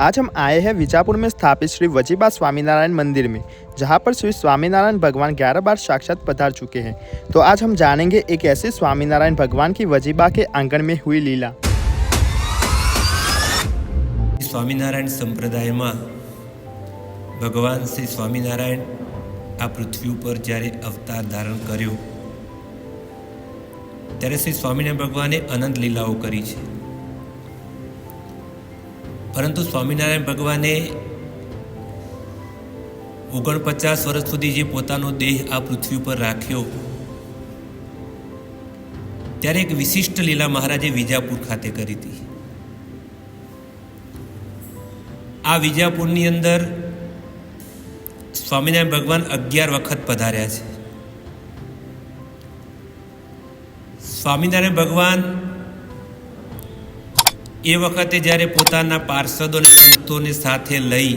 आज हम आए हैं विजापुर में स्थापित श्री वजीबा स्वामीनारायण मंदिर में, जहां पर श्री स्वामीनारायण भगवान 11 बार साक्षात पधार चुके हैं। तो आज हम जानेंगे एक ऐसे स्वामीनारायण भगवान की वजीबा के आंगन में हुई लीला। स्वामीनारायण संप्रदाय में भगवान श्री स्वामीनारायण आ पृथ्वी पर જ્યારે અવતાર ધારણ કર્યો ત્યારે શ્રી સ્વામિનારાયણ ભગવાને અનંત લીલાઓ કરી છે। પરંતુ સ્વામિનારાયણ ભગવાને 49 વર્ષ સુધી જે પોતાનો દેહ આ પૃથ્વી પર રાખ્યો ત્યારે એક વિશિષ્ટ લીલા મહારાજે વિજાપુર ખાતે કરી હતી। આ વિજાપુરની અંદર સ્વામિનારાયણ ભગવાન 11 વખત પધાર્યા છે। સ્વામિનારાયણ ભગવાન એ વખતે જ્યારે પોતાના પાર્ષદો અને સંતોને સાથે લઈ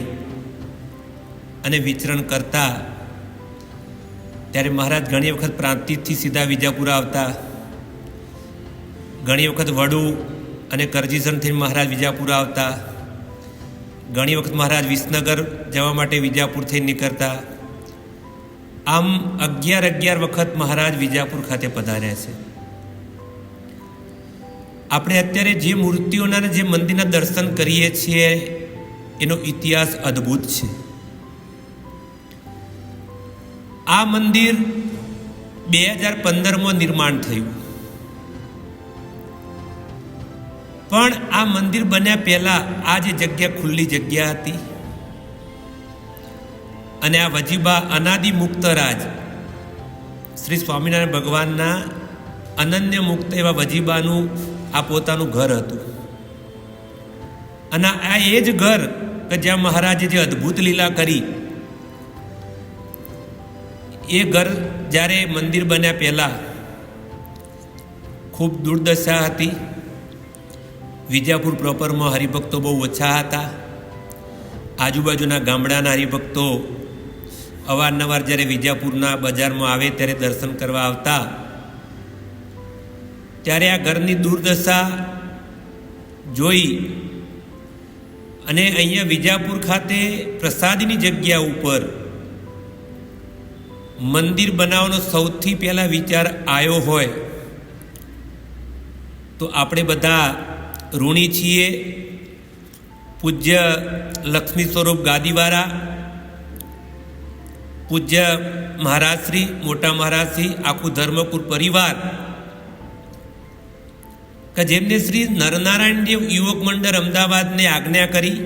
અને વિચરણ કરતા ત્યારે મહારાજ ઘણી વખત પ્રાંતિજથી સીધા વિજાપુર આવતા, ઘણી વખત વડુ અને કરજીસણથી મહારાજ વિજાપુર આવતા, ઘણી વખત મહારાજ વિસનગર જવા માટે વિજાપુરથી નીકળતા। આમ 11 વખત મહારાજ વિજાપુર ખાતે પધાર્યા છે। આપણે અત્યારે જે મૂર્તિઓના જે મંદિરના દર્શન કરીએ છીએ એનો ઇતિહાસ અદ્ભુત છે। આ મંદિર 2015માં નિર્માણ થયું, પણ આ મંદિર બન્યા પહેલા આ જે જગ્યા ખુલ્લી જગ્યા હતી અને આ વજીબા અનાદિ મુક્ત રાજ શ્રી સ્વામિનારાયણ ભગવાનના અનન્ય મુક્ત એવા વજીબાનું આ પોતાનું ઘર હતું। અને આ એ જ ઘર કે જ્યાં મહારાજે જે અદ્ભુત લીલા કરી, એ ઘર જ્યારે મંદિર બન્યા પહેલાં ખૂબ દુર્દશા હતી। વિજાપુર પ્રોપરમાં હરિભક્તો બહુ ઓછા હતા। આજુબાજુના ગામડાના હરિભક્તો અવારનવાર જ્યારે વિજાપુરના બજારમાં આવે ત્યારે દર્શન કરવા આવતા, ત્યારે આ ઘરની દુર્દશા જોઈ અને અહીંયા વિજાપુર ખાતે પ્રસાદની જગ્યા ઉપર મંદિર બનાવવાનો સૌથી પહેલાં વિચાર આવ્યો હોય તો આપણે બધા ઋણી છીએ। પૂજ્ય લક્ષ્મી સ્વરૂપ ગાદીવાળા પૂજ્ય મહારાજશ્રી, મોટા મહારાજશ્રી, આખું ધર્મકુળ પરિવાર કે જેમને શ્રી નરનારાયણ દેવ યુવક મંડળ અમદાવાદને આજ્ઞા કરી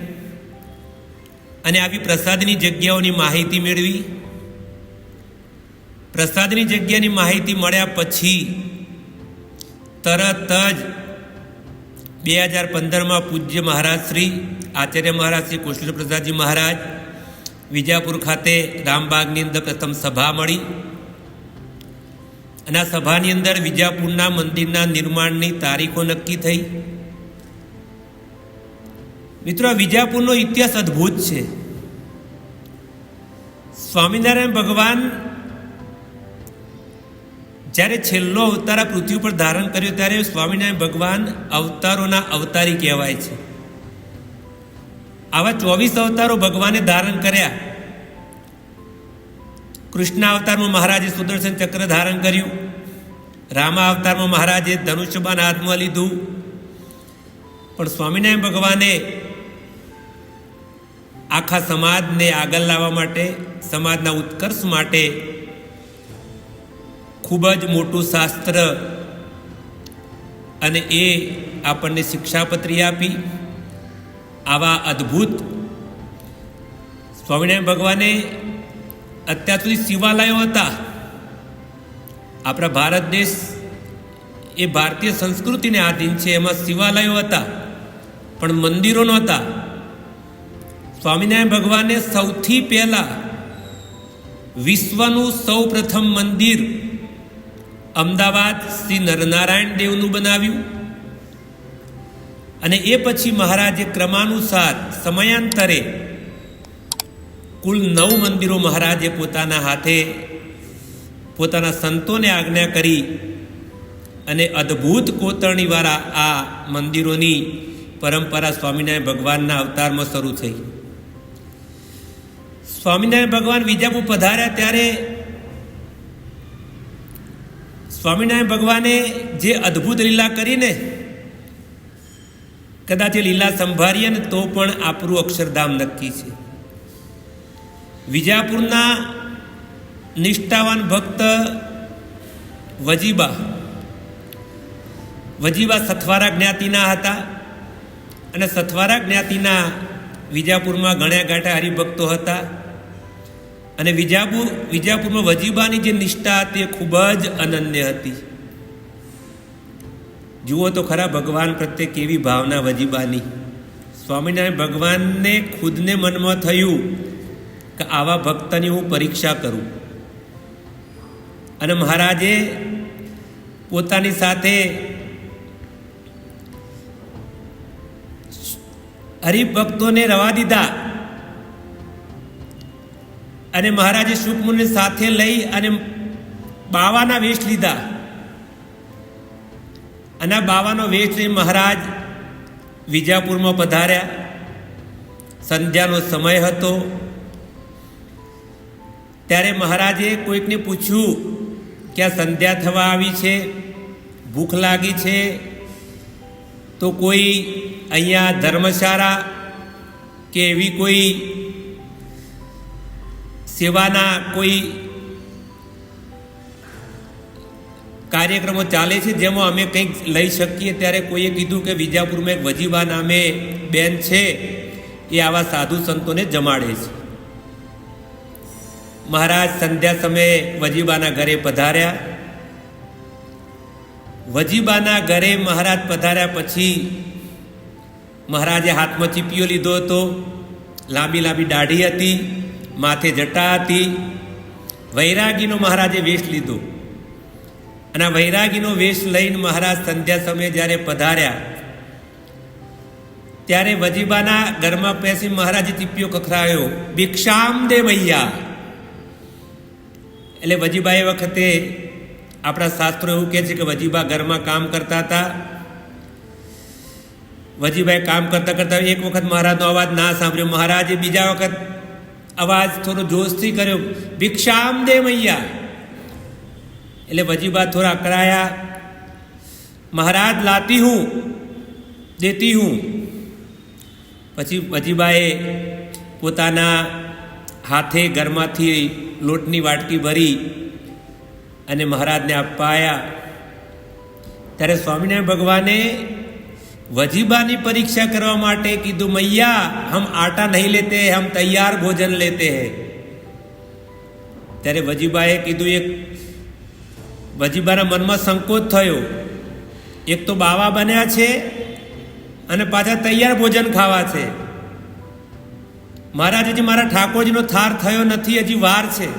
અને આવી પ્રસાદની જગ્યાઓની માહિતી મેળવી। પ્રસાદની જગ્યાની માહિતી મળ્યા પછી તરત જ 2015માં પૂજ્ય મહારાજ શ્રી આચાર્ય મહારાજ શ્રી કૃષ્ણ પ્રસાદજી મહારાજ વિજાપુર ખાતે રામબાગની અંદર પ્રથમ સભા મળી અને આ સભાની અંદર વિજાપુરના મંદિરના નિર્માણની તારીખો નક્કી થઈ। મિત્રો, આ વિજાપુરનો ઇતિહાસ અદ્ભુત છે। સ્વામિનારાયણ ભગવાન જ્યારે છેલ્લો અવતાર આ પૃથ્વી પર ધારણ કર્યો ત્યારે સ્વામિનારાયણ ભગવાન અવતારોના અવતારી કહેવાય છે। આવા 24 અવતારો ભગવાને ધારણ કર્યા। કૃષ્ણ અવતારમાં મહારાજે સુદર્શન ચક્ર ધારણ કર્યું, રામા અવતારમાં મહારાજે ધનુષ્યબાણ હાથમાં લીધું, પણ સ્વામિનારાયણ ભગવાને આખા સમાજને આગળ લાવવા માટે, સમાજના ઉત્કર્ષ માટે ખૂબ જ મોટું શાસ્ત્ર અને એ આપણને શિક્ષાપત્રી આપી। આવા અદ્ભુત સ્વામિનારાયણ ભગવાને અત્યાર સુધી શિવાલયો હતા। આપણા ભારત દેશ એ ભારતીય સંસ્કૃતિને આધીન છે, એમાં શિવાલયો હતા પણ મંદિરો નહોતા। સ્વામિનારાયણ ભગવાને સૌથી પહેલાં વિશ્વનું સૌ પ્રથમ મંદિર અમદાવાદ શ્રી નરનારાયણ દેવનું બનાવ્યું અને એ પછી મહારાજે ક્રમાનુસાર સમયાંતરે કુલ 9 મંદિરો મહારાજે પોતાના હાથે પોતાના સંતોને આજ્ઞા કરી અને અદ્ભુત કોતરણીવાળા આ મંદિરોની પરંપરા સ્વામિનારાયણ ભગવાનના અવતારમાં શરૂ થઈ. સ્વામિનારાયણ ભગવાન વિજાપુર પધાર્યા ત્યારે સ્વામિનારાયણ ભગવાને જે અદ્ભુત લીલા કરીને કદાચ એ લીલા સંભાળીએ ને તો પણ આપણું અક્ષરધામ નક્કી છે. વિજાપુરના નિષ્ઠાવાન ભક્ત વજીબા સથવારા જ્ઞાતિના હતા અને સથવારા જ્ઞાતિના વિજાપુરમાં ગણ્યા ગાંઠા હરિભક્તો હતા. અને વિજાપુરમાં વજીબાની જે નિષ્ઠા હતી એ ખૂબ જ અનન્ય હતી. જુઓ તો ખરા ભગવાન પ્રત્યે કેવી ભાવના વજીબાની. સ્વામિનારાયણ ભગવાનને ખુદને મનમાં થયું કે આવા ભક્તની હું પરીક્ષા કરું. અને મહારાજે પોતાની સાથે હરિભક્તોને રવા દીધા અને મહારાજે શુકમુનિને સાથે લઈ અને બાવાના વેશ લીધા. અને આ બાવાનો વેશ લઈ મહારાજ વિજાપુરમાં પધાર્યા. સંધ્યાનો સમય હતો. ત્યારે મહારાજે કોઈકને પૂછ્યું કે આ સંધ્યા થવા આવી છે, ભૂખ લાગી છે, તો કોઈ અહીંયા ધર્મશાળા કે એવી કોઈ સેવાના કોઈ કાર્યક્રમો ચાલે છે જેમાં અમે કંઈક લઈ શકીએ. ત્યારે કોઈએ કીધું કે વિજાપુરમાં એક વજીબા નામે બેન છે, એ આવા સાધુ સંતોને જમાડે છે. મહારાજ સંધ્યા સમયે વજીબાના ઘરે પધાર્યા. વજીબાના ઘરે મહારાજ પધાર્યા પછી મહારાજે હાથમાં ચીપિયો લીધો હતો. લાંબી લાંબી દાઢી હતી, માથે જટા હતી. વૈરાગીનો મહારાજે વેશ લીધો. અને આ વૈરાગીનો વેશ લઈને મહારાજ સંધ્યા સમયે જ્યારે પધાર્યા ત્યારે વજીબાના ઘરમાં બેસી મહારાજે ચીપિયો ખખડાવ્યો, ભિક્ષામ દે ભૈયા. એટલે વજીબા એ વખતે આપણા શાસ્ત્રો એવું કહે છે કે વજીબા ઘરમાં કામ કરતા હતા. વજીબાએ કામ કરતા કરતા એક વખત મહારાજનો અવાજ ના સાંભળ્યો. મહારાજે બીજા વખત અવાજ થોડો જોશથી કર્યો, ભિક્ષામ દે મૈયા. એટલે વજીબા થોડા અકળાયા. મહારાજ લાતી હું, દેતી હું. પછી વજીબાએ પોતાના હાથે ઘરમાંથી લોટની વાટકી ભરી અને મહારાજને અપાયા. ત્યારે સ્વામિનારાયણ ભગવાને वजीबानी परीक्षा करवा माटे कीधु मैया हम आटा नहीं लेते हम तैयार भोजन लेते हैं। त्यारे वजीबाए कीधु एक वजीबाना मनमा संकोच थयो, एक तो बावा बन्या छे अने पाछा तैयार भोजन खावा छे। महाराज हजी मारा ठाकोरजीनो थार थयो नथी, हजी वार छे।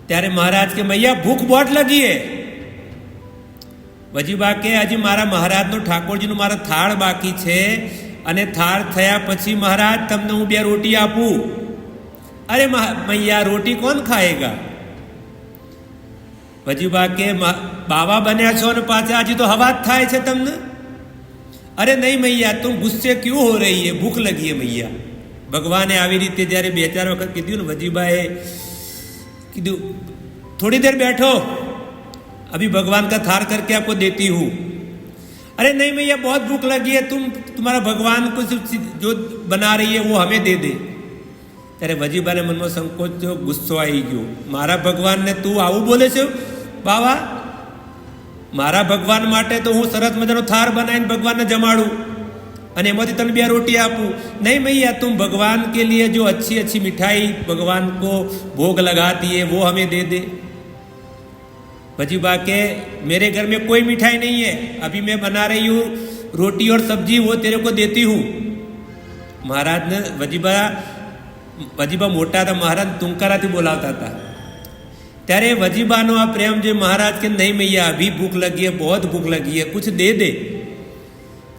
त्यारे महाराज के मैया भूख बहुत लगी है। वजीबा के हजी मारा महाराजनो ठाकोरजीनो मारा थाळ बाकी छे अने थाळ थया पछी महाराज तमने हूँ 2 रोटी आपू। अरे मैया रोटी कौन खाएगा? वजीबा के बाबा बन्या छो ने पाछा हजी तो हवा थाय छे तमने। अरे नहीं मैया तुम गुस्से क्यों हो रही है, भूख लगी है मैया। भगवाने आवी रीते ज्यारे 2-4 वखत कीधुं ने वजीबाए कीधुं थोड़ी देर बैठो, अभी भगवान का थार करके आपको देती हूँ। अरे नहीं मैया बहुत भूख लगी है, तुम्हारा भगवान कुछ जो बना रही है वो हमें दे दे। त्यारे वजीबा ने मन में संकोच थयो, गुस्सो आई गयो। मारा भगवान ने तू आवुं बोले छे बाबा? मारा भगवान माटे तो हूँ सरस मजानो थार बनाईने भगवान ने जमाड़ू अने एमांथी तने 2 रोटी आपू। नहीं मैया तुम भगवान के लिए जो अच्छी अच्छी मिठाई भगवान को भोग लगाती है वो हमें दे दे। वजीबा के मेरे घर में कोई मिठाई नहीं है, अभी मैं बना रही हूँ रोटी और सब्जी, वो तेरे को देती हूँ। महाराज ने वजीबा मोटा था, महाराज तुंकारा थी बोलाता था। त्यारे वजीबानो आ प्रेम जो महाराज के नहीं मैया अभी भूख लगी है, बहुत भूख लगी है, कुछ दे दे।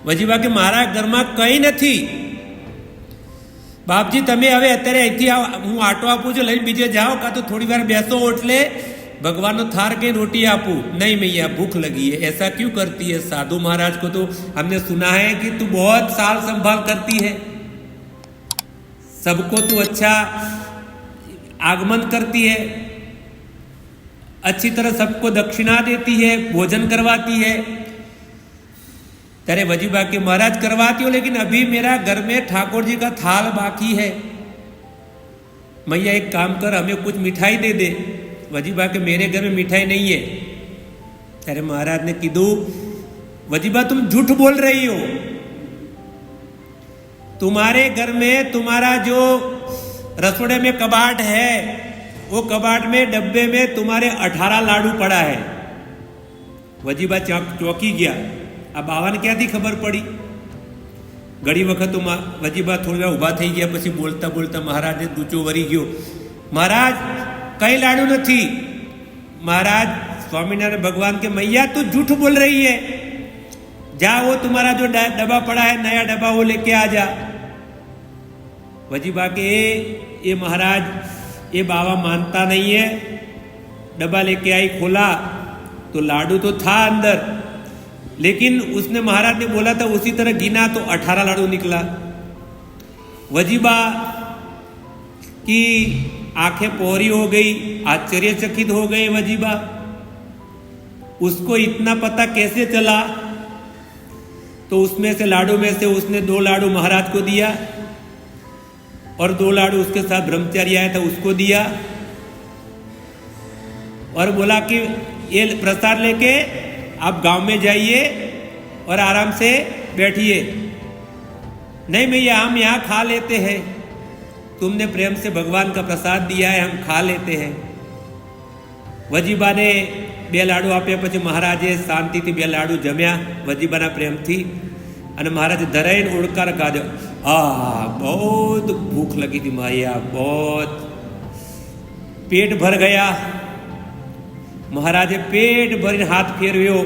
वजीबा के मारा घर में कई नहीं, बापजी तमे हवे अत्यारे अहींथी हूँ आटो आपू छुं लईने बीजे जाओ, का तो थोड़ी वार बेसो ओटले भगवान को थार के रोटी आपू, नहीं मैया भूख लगी है। ऐसा क्यों करती है? साधु महाराज को तो हमने सुना है कि तू बहुत साल संभाल करती है, सबको तू अच्छा आगमन करती है, अच्छी तरह सबको दक्षिणा देती है, भोजन करवाती है। तेरे वजीबा के महाराज करवाती हो, लेकिन अभी मेरा घर में ठाकुर जी का थाल बाकी है। मैया एक काम कर, हमें कुछ मिठाई दे दे। वजीबा के मेरे घर में मिठाई नहीं है। तेरे महाराज ने कीधु, वजीबा तुम झूठ बोल रही हो। तुम्हारे घर में तुम्हारा जो रसोड़े में कबाट है, वो कबाट में डब्बे में तुम्हारे 18 लाडू पड़ा है। वजीबा चौंकी गया। अब बाबा ने क्या थी खबर पड़ी। घड़ी वखत तो वजीबा थोड़ी વાર ઊભા થઈ ગયા, પછી બોલતા બોલતા મહારાજને દૂચો વરી ગયો। મહારાજ કઈ લાડુ નથી। महाराज स्वामीनारायण भगवान के, मैया तू झूठ बोल रही है, जा वो तुम्हारा जो डब्बा पड़ा है नया डब्बा वो लेके आ जा। वजीबा के ये महाराज ये बाबा मानता नहीं है। डब्बा लेके आई, खोला तो लाडू तो था अंदर, लेकिन उसने महाराज ने बोला था उसी तरह गिना तो 18 लाडू निकला। वजीबा की आंखें पोहरी हो गई, आश्चर्यचकित हो गए वजीबा। उसको इतना पता कैसे चला? तो उसमें से लाडू में से उसने 2 लाडू महाराज को दिया और 2 लाडू उसके साथ ब्रह्मचारी आया था उसको दिया और बोला कि ये प्रसाद लेके आप गांव में जाइए और आराम से बैठिए। नहीं भैया हम यहाँ खा लेते हैं, तुमने प्रेम से भगवान का प्रसाद दिया है, हम खा लेते हैं। वजीबा ने 2 लाडू आप्या, पछी महाराजे शांतिथी 2 लाडू जम्या वजीबाना प्रेमथी અને મહારાજે ધરાઈને ઓળકાર કાઢ્યો। बहुत भूख लगी थी मैया, बहुत पेट भर गया। महाराजे पेट भर हाथ फेरव्यो,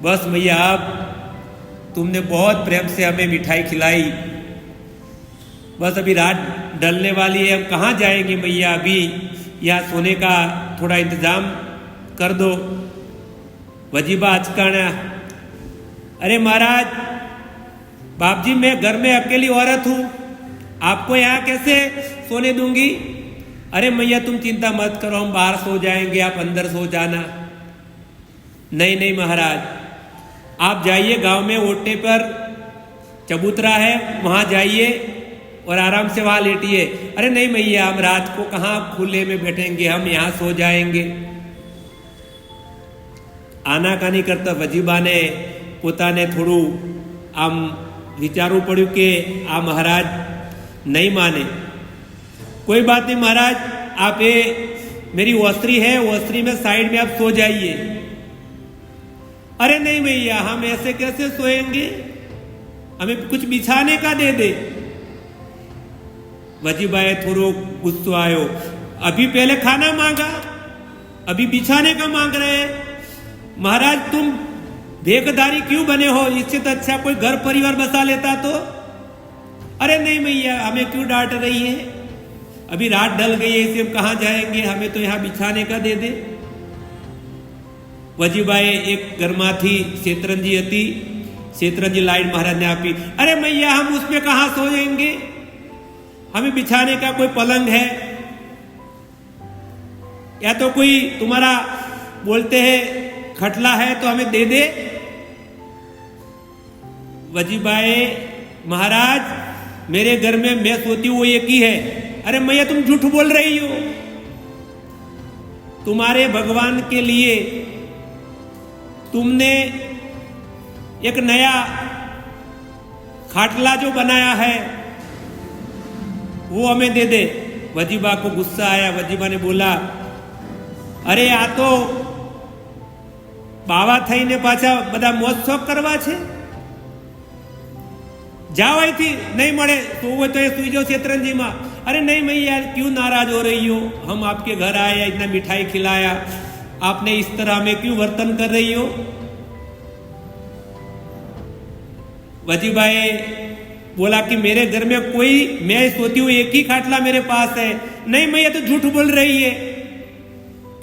बस मैया अब तुमने बहुत प्रेम से हमें मिठाई खिलाई, बस अभी रात ढलने वाली है, हम कहाँ जाएंगे मैया, अभी यहाँ सोने का थोड़ा इंतजाम कर दो। वजीबा अचकाना, अरे महाराज बाप जी मैं घर में अकेली औरत हूँ, आपको यहाँ कैसे सोने दूंगी। अरे मैया तुम चिंता मत करो, हम बाहर सो जाएंगे, आप अंदर सो जाना। नहीं नहीं महाराज आप जाइए, गांव में ओटे पर चबूतरा है वहाँ जाइए और आराम से वहाँ लेटिए। अरे नहीं मैया हम रात को कहाँ खुले में बैठेंगे, हम यहाँ सो जाएंगे। आनाकानी करता वजीबा ने પોતાને થોડું આમ વિચારવું પડ્યું કે આ મહારાજ नहीं माने। कोई बात नहीं महाराज, आप ये मेरी ओसरी है, ओसरी में साइड में आप सो जाइए। अरे नहीं भैया हम ऐसे कैसे सोएंगे, हमें कुछ बिछाने का दे दे। वजीबाए थोड़ो गुस्सो आयो, अभी पहले खाना मांगा, अभी बिछाने का मांग रहे हैं। महाराज तुम भेखधारी क्यों बने हो, इससे तो अच्छा कोई घर परिवार बसा लेता तो। अरे नहीं भैया हमें क्यों डांट रही है, अभी रात ढल गई है, इसे हम कहाँ जाएंगे, हमें तो यहाँ बिछाने का दे दे। वजीबाए एक घरमाथी शेतरंजी हती, शेतरंजी लाइन महाराज ने आपी। अरे मैया हम उसमें कहाँ सोएंगे, हमें बिछाने का कोई पलंग है या तो कोई तुम्हारा बोलते हैं खटला है तो हमें दे दे। वजीबाए महाराज मेरे घर में मैं सोती हूँ वो एक ही है। अरे मैया तुम झूठ बोल रही हो, तुम्हारे भगवान के लिए तुमने एक नया खाटला जो बनाया है वो हमें दे दे। वजीबा को गुस्सा आया, वजीबा ने बोला अरे आ तो बाबा थईने पाछा बधा मोज शोख करवा छे, जाओ અહીંથી नहीं મળે तो वो तो ये सुई जाओ शेतरंजी में। अरे नहीं मैया क्यों नाराज हो रही हो, हम आपके घर आए, इतना मिठाई खिलाया, आपने इस तरह में क्यों वर्तन कर रही हो। वजीबाए बोला कि मेरे घर में कोई, मैं सोती हूँ एक ही खाटला मेरे पास है। नहीं मैया तो झूठ बोल रही है,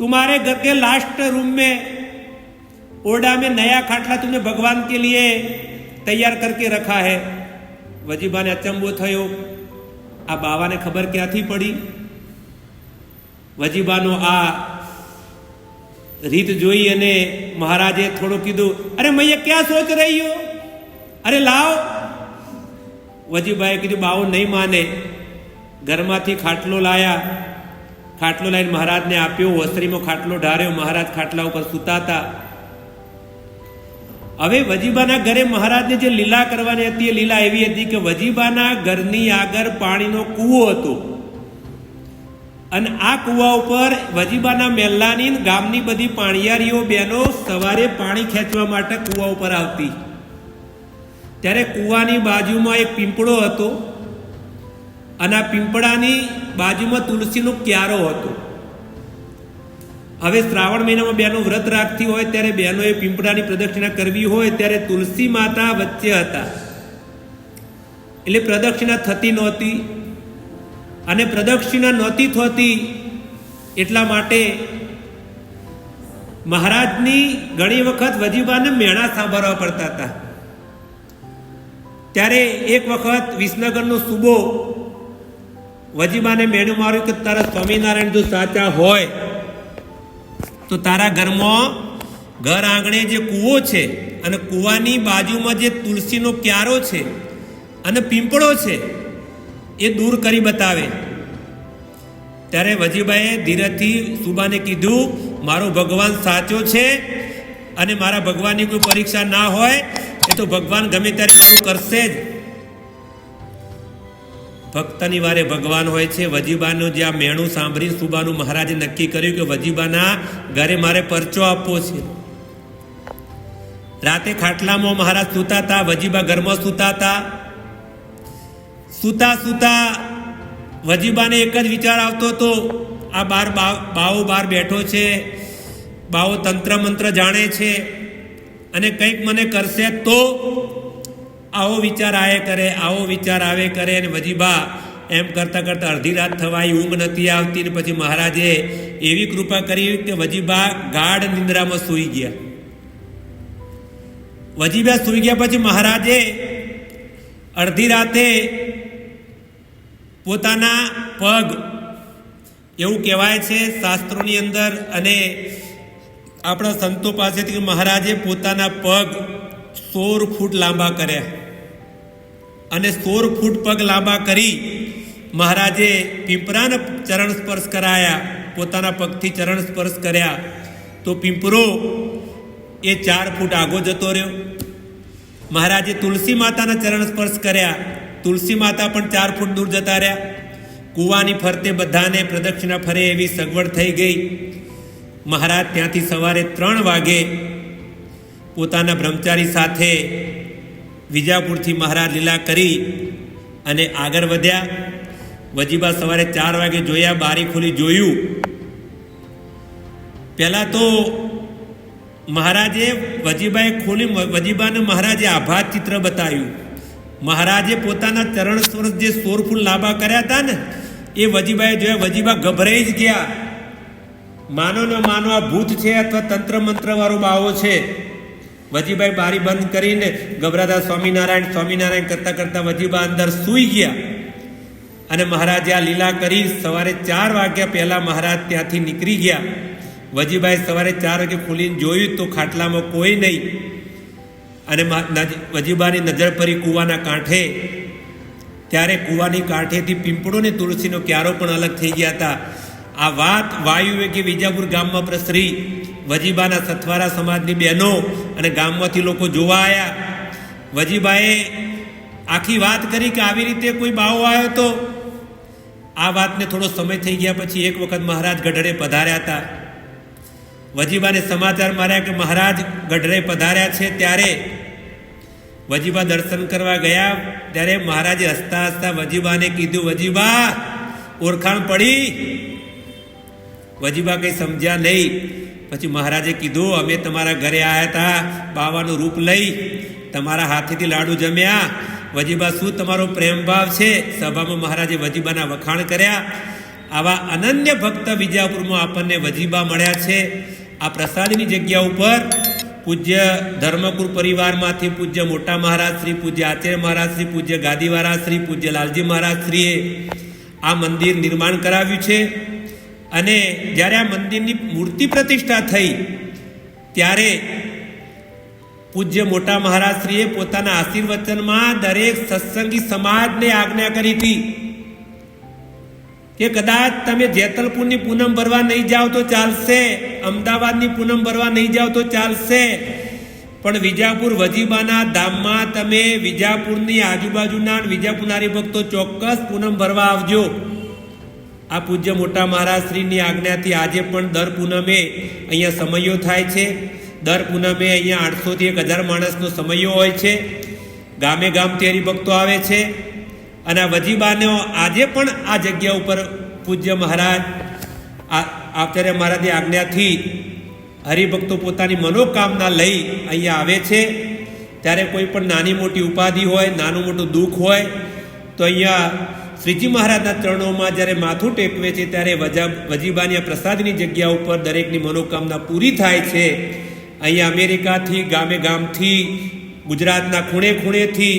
तुम्हारे घर के लास्ट रूम में ओरडा में नया खाटला तुमने भगवान के लिए तैयार करके रखा है। वजीबा ने अचंबो थयो, आ बाबा ने खबर क्यांथी पड़ी? वजीबानो आ રીત જોઈ અને મહારાજે થોડું કીધું, અરે મૈયા ક્યાં સોચ રહી હો, અરે લાવ. વજીબાએ કીધું બાવો નહીં માને. ઘરમાંથી ખાટલો લાયા, ખાટલો લાવીને મહારાજને આપ્યો, ઓસરીમાં ખાટલો ઢાર્યો, મહારાજ ખાટલા ઉપર સૂતા હતા. હવે વજીબાના ઘરે મહારાજને જે લીલા કરવાની હતી એ લીલા એવી હતી કે વજીબાના ઘરની આગળ પાણીનો કૂવો હતો અને આ કૂવા ઉપર વજીબાના મહેલાની ગામની બધી પાણીયારીઓ બહેનો સવારે પાણી ખેંચવા માટે કૂવા ઉપર આવતી. ત્યારે કૂવાની બાજુમાં એક પીંપળો હતો અને આ પીંપળાની બાજુમાં તુલસીનો ક્યારો હતો. હવે શ્રાવણ મહિનામાં બહેનો વ્રત રાખતી હોય ત્યારે બહેનોએ પીંપળાની પ્રદક્ષિણા કરવી હોય ત્યારે તુલસી માતા વચ્ચે હતા, એટલે પ્રદક્ષિણા થતી નહોતી. અને પ્રદક્ષિણા નહોતી થતી એટલા માટે મહારાજની ઘણી વખત વજીબાને મેણા સાંભળવા પડતા હતા. ત્યારે એક વખત વિસનગરનો સુબો વજીબાને મેણું માર્યું કે તારા સ્વામિનારાયણ જો સાચા હોય તો તારા ઘરમાં ઘર આંગણે જે કૂવો છે અને કૂવાની બાજુમાં જે તુલસીનો ક્યારો છે અને પીંપળો છે એ દૂર કરી બતાવે. ત્યારે વજીબાએ ધીરજથી સુબાને કીધું, મારો ભગવાન સાચો છે અને મારા ભગવાનની કોઈ પરીક્ષા ના હોય એ તો ભગવાન ગમે ત્યારે મારું કરશે જ. ભક્તની વારે ભગવાન હોય છે. વજીબાનું જે આ મેણું સાંભળી સુબાનું મહારાજે નક્કી કર્યું કે વજીબાના ઘરે મારે પરચો આપવો છે. રાતે ખાટલામાં મહારાજ સૂતા હતા, વજીબા ઘરમાં સૂતા હતા. સૂતા સૂતા વજીબાને એક જ વિચાર આવતો હતો, આ બાવો બાર બેઠો છે, બાવો તંત્ર મંત્ર જાણે છે અને કંઈક મને કરશે તો. આવો વિચાર આવે કરે, આવો વિચાર આવે કરે. અને વજીબા એમ કરતાં કરતાં અડધી રાત થવાય, ઊંઘ નથી આવતી. ને પછી મહારાજે એવી કૃપા કરી કે વજીબા ગાઢ નિંદ્રામાં સૂઈ ગયા. વજીબા સૂઈ ગયા પછી મહારાજે અડધી રાતે પોતાના પગ, એવું કહેવાય છે શાસ્ત્રોની અંદર અને આપણા સંતો પાસેથી, મહારાજે પોતાના પગ 16 ફૂટ લાંબા કર્યા અને 16 ફૂટ પગ લાંબા કરી મહારાજે પીંપરાને ચરણ સ્પર્શ કરાયા. પોતાના પગથી ચરણ સ્પર્શ કર્યા તો પીંપરો એ 4 ફૂટ આગો જતો રહ્યો. મહારાજે તુલસી માતાના ચરણ સ્પર્શ કર્યા, તુલસી માતા પણ 4 ફૂટ દૂર જતા રહ્યા. કૂવાની ફરતે બધાને પ્રદક્ષિણા ફરે એવી સગવડ થઈ ગઈ. મહારાજ ત્યાંથી સવારે 3 વાગે પોતાના બ્રહ્મચારી સાથે વિજાપુરથી મહારાજ લીલા કરી અને આગળ વધ્યા. વજીબા સવારે 4 વાગે જોયા, બારી ખોલી જોયું. પહેલાં તો મહારાજે વજીબાએ ખોલી, વજીબાને મહારાજે આભાર ચિત્ર બતાવ્યું. મહારાજે પોતાના ચરણ સ્પર્શ જે 16 ફૂટ લાંબા કર્યા હતા ને એ વજીબાએ જોયા. વજીબા ગભરાઈ જ ગયા. માનો ન માનો આ ભૂત છે અથવા તંત્ર મંત્ર વાળો બાવો છે. વજીબાઈ બારી બંધ કરીને ગભરાતા સ્વામિનારાયણ સ્વામિનારાયણ કરતા કરતા વજીબા અંદર સૂઈ ગયા. અને મહારાજે આ લીલા કરી સવારે 4 વાગ્યા પહેલા મહારાજ ત્યાંથી નીકળી ગયા. વજીબાઈ સવારે 4 વાગે ખોલીને જોયું તો ખાટલામાં કોઈ નહીં. અને વજીબાની નજર પડી કૂવાના કાંઠે. ત્યારે કૂવાની કાંઠેથી પીંપળો ને તુલસીનો ક્યારો પણ અલગ થઈ ગયા હતા. આ વાત વાયુએ કે વિજાપુર ગામમાં પ્રસરી. વજીબાના સથવારા સમાજની બહેનો અને ગામમાંથી લોકો જોવા આવ્યા. વજીબાએ આખી વાત કરી કે આવી રીતે કોઈ બાવો આવ્યો તો. આ વાતને થોડો સમય થઈ ગયા પછી એક વખત મહારાજ ગઢડે પધાર્યા હતા. વજીબાને સમાચાર માર્યા કે મહારાજ ગઢડે પધાર્યા છે. ત્યારે વજીબા દર્શન કરવા ગયા. ત્યારે મહારાજે હસતા હસતા વજીબાને કીધું, વજીબા ઓળખાણ પડી? વજીબા કંઈ સમજ્યા નહીં. પછી મહારાજે કીધું, અમે તમારા ઘરે આવ્યા હતા બાવાનું રૂપ લઈ, તમારા હાથેથી લાડુ જમ્યા. વજીબા શું તમારો પ્રેમ ભાવ છે? સભામાં મહારાજે વજીબાના વખાણ કર્યા આવા અનન્ય ભક્ત વિજાપુરમાં આપણને વજીબા મળ્યા છે. આ પ્રસાદની જગ્યા ઉપર પૂજ્ય ધર્મકુર પરિવારમાંથી પૂજ્ય મોટા મહારાજ શ્રી, પૂજ્ય આચાર્ય મહારાજ શ્રી, પૂજ્ય ગાદીવાળા શ્રી, પૂજ્ય લાલજી મહારાજ શ્રીએ આ મંદિર નિર્માણ કરાવ્યું છે. અને જ્યારે આ મંદિરની મૂર્તિ પ્રતિષ્ઠા થઈ ત્યારે પૂજ્ય મોટા મહારાજ શ્રીએ પોતાના આશીર્વચનમાં દરેક સત્સંગી સમાજને આજ્ઞા કરી હતી કે કદાચ તમે જેતલપુરની પૂનમ ભરવા નહીં જાઓ તો ચાલશે, અમદાવાદની પૂનમ ભરવા નહીં જાઓ તો ચાલશે, પણ વિજાપુર વજીબાના ધામમાં તમે વિજાપુરની આજુબાજુના વિજાપુરના હરિભક્તો ચોક્કસ પૂનમ ભરવા આવજો. આ પૂજ્ય મોટા મહારાજ શ્રીની આજ્ઞાથી આજે પણ દર પૂનમે અહીંયા સમયો થાય છે. દર પૂનમે અહીંયા 800 થી 1000 માણસનો સમયો હોય છે. ગામે ગામથી હરિભક્તો આવે છે. અને આ વજીબાનો આજે પણ આ જગ્યા ઉપર પૂજ્ય મહારાજ આચાર્ય મહારાજની આજ્ઞાથી હરિભક્તો પોતાની મનોકામના લઈ અહીંયા આવે છે. ત્યારે કોઈ પણ નાની મોટી ઉપાધિ હોય, નાનું મોટું દુઃખ હોય તો અહીંયા શ્રીજી મહારાજના ચરણોમાં જ્યારે માથું ટેકવે છે ત્યારે વજીબાની આ પ્રસાદની જગ્યા ઉપર દરેકની મનોકામના પૂરી થાય છે. અહીંયા અમેરિકાથી, ગામે ગામથી, ગુજરાતના ખૂણે ખૂણેથી,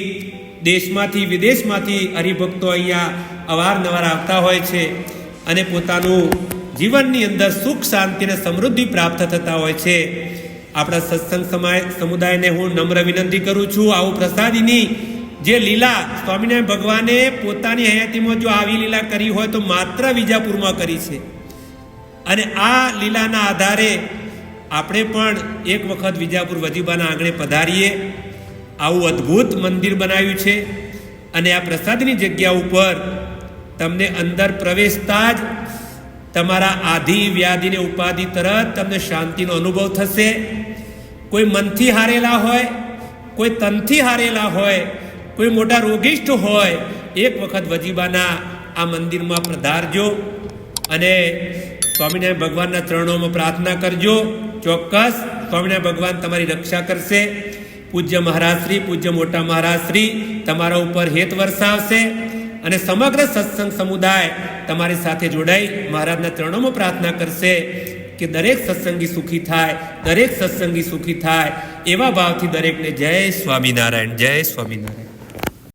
દેશમાંથી વિદેશમાંથી હરિભક્તો અહીંયા અવારનવાર આવતા હોય છે અને પોતાનું જીવનની અંદર સુખ, શાંતિ અને સમૃદ્ધિ પ્રાપ્ત થતા હોય છે. આપણા સત્સંગ સમુદાયને હું નમ્ર વિનંતી કરું છું, આવું પ્રસાદીની જે લીલા સ્વામિનારાયણ ભગવાને પોતાની હયાતીમાં જો આવી લીલા કરી હોય તો માત્ર વિજાપુરમાં કરી છે. અને આ લીલાના આધારે આપણે પણ એક વખત વિજાપુર વજીબાના આંગણે પધારીએ. આવું અદ્ભુત મંદિર બનાવ્યું છે અને આ પ્રસાદની જગ્યા ઉપર તમને અંદર પ્રવેશતા જ તમારા આધિ વ્યાધિને ઉપાધિ તરત તમને શાંતિનો અનુભવ થશે. કોઈ મનથી હારેલા હોય, કોઈ તનથી હારેલા હોય, કોઈ મોટા રોગિષ્ઠ હોય, એક વખત વજીબાના આ મંદિરમાં પધારજો અને સ્વામિનારાયણ ભગવાનના ચરણોમાં પ્રાર્થના કરજો. ચોક્કસ સ્વામિનારાયણ ભગવાન તમારી રક્ષા કરશે. પૂજ્ય મહારાજ શ્રી, પૂજ્ય મોટા મહારાજ શ્રી તમારા ઉપર હેત વરસાવશે અને સમગ્ર સત્સંગ સમુદાય તમારી સાથે જોડાઈ મહારાજના ચરણોમાં પ્રાર્થના કરશે કે દરેક સત્સંગી સુખી થાય, દરેક સત્સંગી સુખી થાય. એવા ભાવથી દરેકને જય સ્વામિનારાયણ, જય સ્વામિનારાયણ.